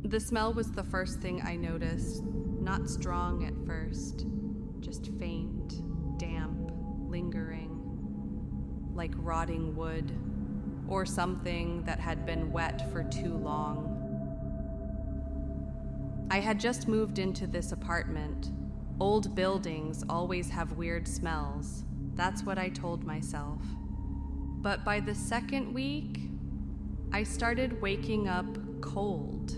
The smell was the first thing I noticed, not strong at first, just faint, damp, lingering, like rotting wood, or something that had been wet for too long. I had just moved into this apartment. Old buildings always have weird smells. That's what I told myself. But by the second week, I started waking up cold.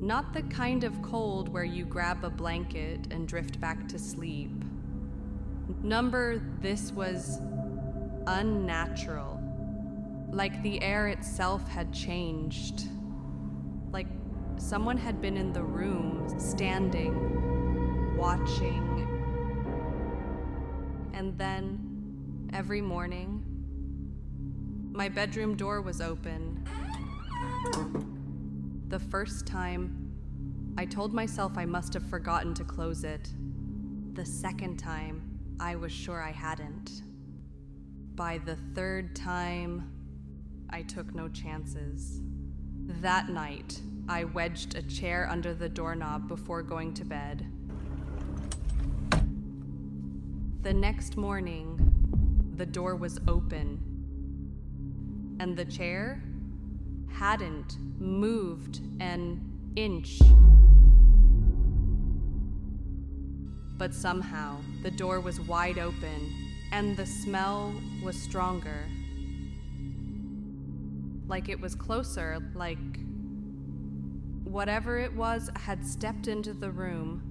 Not the kind of cold where you grab a blanket and drift back to sleep. This was unnatural. Like the air itself had changed. Like someone had been in the room, standing, watching. And then, every morning, my bedroom door was open. The first time, I told myself I must have forgotten to close it. The second time, I was sure I hadn't. By the third time, I took no chances. That night, I wedged a chair under the doorknob before going to bed. The next morning, the door was open, and the chair hadn't moved an inch. But somehow, the door was wide open, and the smell was stronger. Like it was closer, like whatever it was had stepped into the room.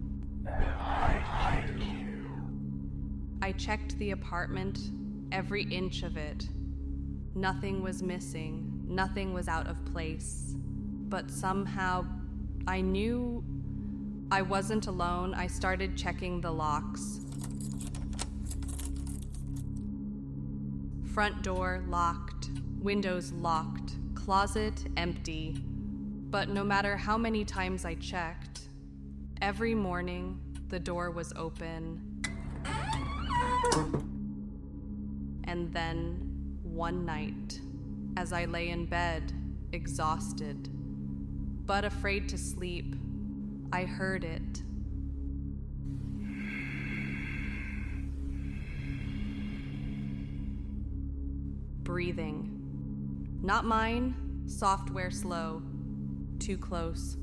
I checked the apartment, every inch of it. Nothing was missing, nothing was out of place. But somehow, I knew I wasn't alone. I started checking the locks. Front door locked, windows locked, closet empty. But no matter how many times I checked, every morning the door was open. And then, one night, as I lay in bed, exhausted, but afraid to sleep, I heard it. Breathing. Not mine, software slow, too close.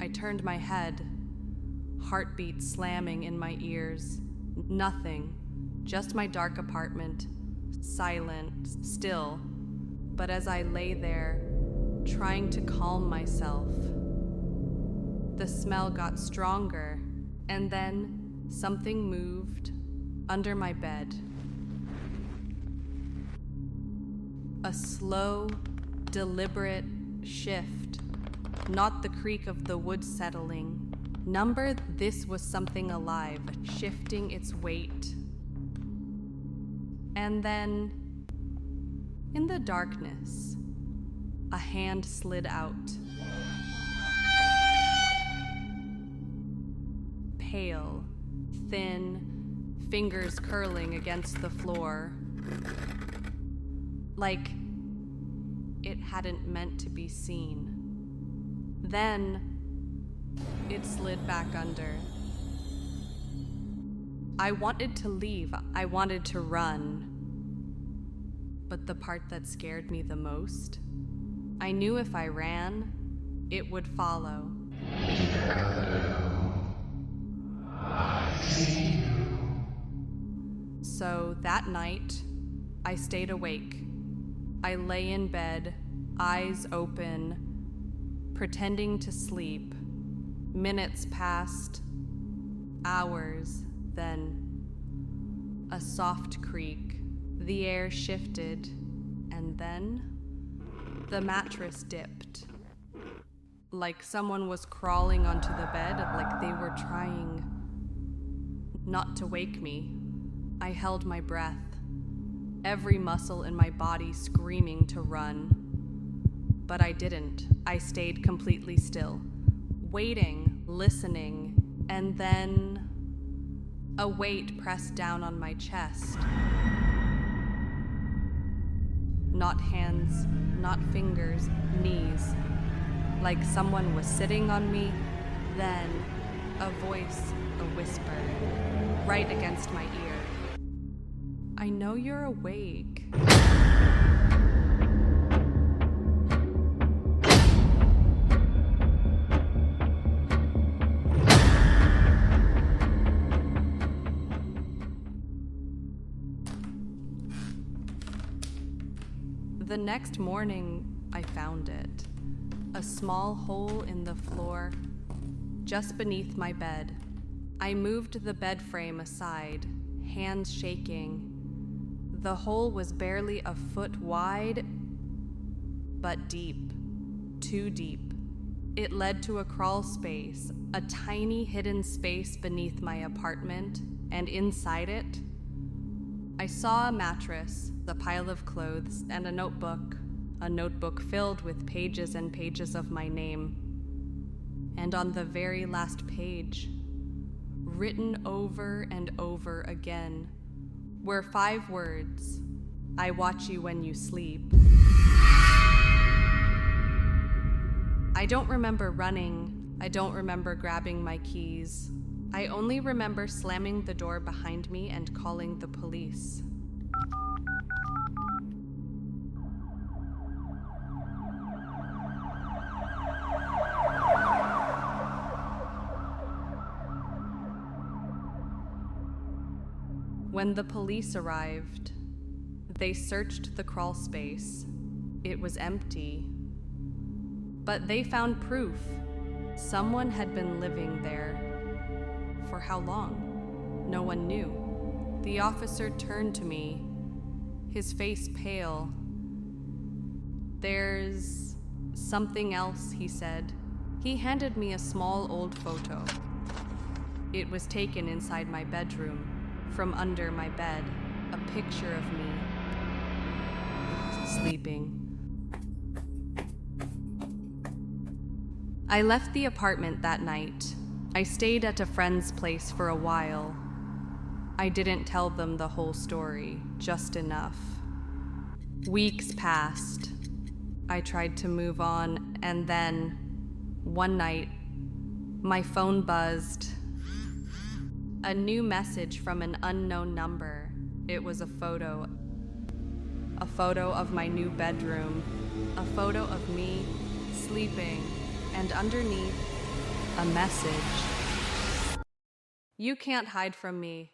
I turned my head, heartbeat slamming in my ears. Nothing, just my dark apartment, silent, still. But as I lay there, trying to calm myself, the smell got stronger, and then something moved under my bed. A slow, deliberate shift, not the creak of the wood settling. This was something alive, shifting its weight. And then, in the darkness, a hand slid out. Pale, thin, fingers curling against the floor. Like it hadn't meant to be seen. Then, it slid back under. I wanted to leave. I wanted to run. But the part that scared me the most, I knew if I ran, it would follow. So that night, I stayed awake. I lay in bed, eyes open, pretending to sleep. Minutes passed, hours, then a soft creak. The air shifted, and then the mattress dipped. Like someone was crawling onto the bed, like they were trying not to wake me. I held my breath, every muscle in my body screaming to run. But I didn't. I stayed completely still, waiting, listening, and then a weight pressed down on my chest. Not hands, not fingers, knees. like someone was sitting on me. Then, a voice, a whisper, right against my ear. I know you're awake. The next morning, I found it. A small hole in the floor, just beneath my bed. I moved the bed frame aside, hands shaking. The hole was barely a foot wide, but deep, too deep. It led to a crawl space, a tiny hidden space beneath my apartment, and inside it, I saw a mattress, the pile of clothes, and a notebook filled with pages and pages of my name. And on the very last page, written over and over again, were 5 words: I watch you when you sleep. I don't remember running. I don't remember grabbing my keys. I only remember slamming the door behind me and calling the police. When the police arrived, they searched the crawl space. It was empty. But they found proof. Someone had been living there. For how long? No one knew. The officer turned to me, his face pale. There's something else, he said. He handed me a small old photo. It was taken inside my bedroom, from under my bed, a picture of me sleeping. I left the apartment that night. I stayed at a friend's place for a while. I didn't tell them the whole story, just enough. Weeks passed. I tried to move on, and then, one night, my phone buzzed. A new message from an unknown number. It was a photo of my new bedroom, a photo of me sleeping, and underneath, a message. You can't hide from me.